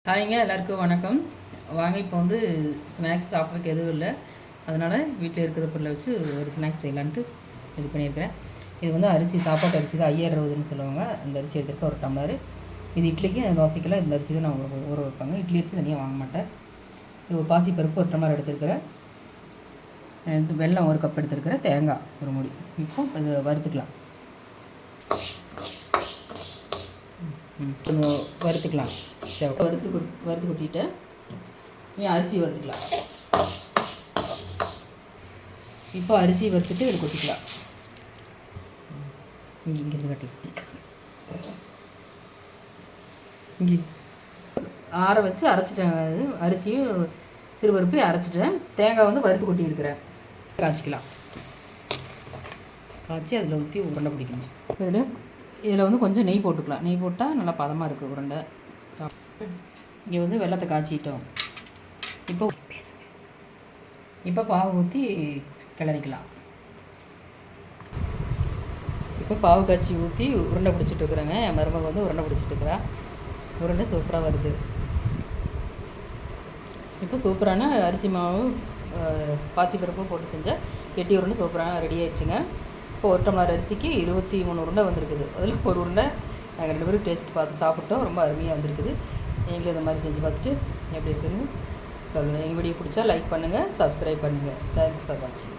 ஹாய்ங்க, எல்லாருக்கும் வணக்கம். வாங்க, இப்போ வந்து ஸ்நாக்ஸ் சாப்பிட்றதுக்கு எதுவும் இல்லை. அதனால் வீட்டில் இருக்கிற பொருளை வச்சு ஒரு ஸ்நாக்ஸ் செய்யலான்ட்டு இது பண்ணியிருக்கிறேன். இது வந்து அரிசி, சாப்பாட்டு அரிசி தான் 5060ன்னு சொல்லுவாங்க. அந்த அரிசி எடுத்துருக்க ஒரு டம்ளர். இது இட்லிக்கு தோசைக்கெல்லாம் இந்த அரிசி தான் நான் ஊற வைப்பாங்க. இட்லி அரிசி தனியாக வாங்க மாட்டேன். இது பாசிப்பருப்பு ஒரு டம்ளர் எடுத்துருக்கிறேன். வெல்லம் ஒரு கப் எடுத்துருக்கிறேன். தேங்காய் ஒரு மூடி. இப்போ இது வறுத்துக்கலாம். வறுத்துக்கலாம். வறுத்து கொட்டிட்டு நீ அரிசி வறுத்துக்கலாம். இப்போ அரிசி வறுத்துட்டு இதில் கொட்டிக்கலாம். இங்கிருந்து கட்டி இங்கே ஆற வச்சு அரைச்சிட்டேன். அரிசியும் சிறுபருப்பையும் அரைச்சிட்டேன். தேங்காய் வந்து வறுத்து கொட்டி இருக்கிறேன். காய்ச்சிக்கலாம். காய்ச்சி அதில் ஊற்றி உருண்டை பிடிக்கணும். இதில் வந்து கொஞ்சம் நெய் போட்டுக்கலாம். நெய் போட்டால் நல்லா பதமாக இருக்குது உருண்டை. இங்கே வந்து வெல்லத்தை காய்ச்சிட்டோம். இப்போ பாவு ஊற்றி கிளறிக்கலாம். இப்போ பாவு காய்ச்சி ஊற்றி உருண்டை பிடிச்சிட்டு இருக்கிறேங்க. என் மருமக வந்து உருண்டை பிடிச்சிட்டு இருக்கிறா. உருண்டை சூப்பராக வருது. இப்போ சூப்பரான அரிசி மாவு பாசிப்பருப்பும் போட்டு செஞ்சால் கெட்டி உருண்டை சூப்பரான ரெடி ஆயிடுச்சுங்க. இப்போ ஒரு டம்ளர் அரிசிக்கு 23 உருண்டை வந்திருக்குது. அதில் ஒரு உருண்டை நாங்கள் 2 பேரும் டேஸ்ட் பார்த்து சாப்பிட்டோம். ரொம்ப அருமையாக வந்திருக்குது. நீங்களும் இந்த மாதிரி செஞ்சு பார்த்துட்டு எப்படி இருக்குதுன்னு சொல்லுங்கள். எங்கள் வீடியோ பிடிச்சா லைக் பண்ணுங்கள், சப்ஸ்கிரைப் பண்ணுங்கள். தேங்க்ஸ் ஃபார் வாட்சிங்.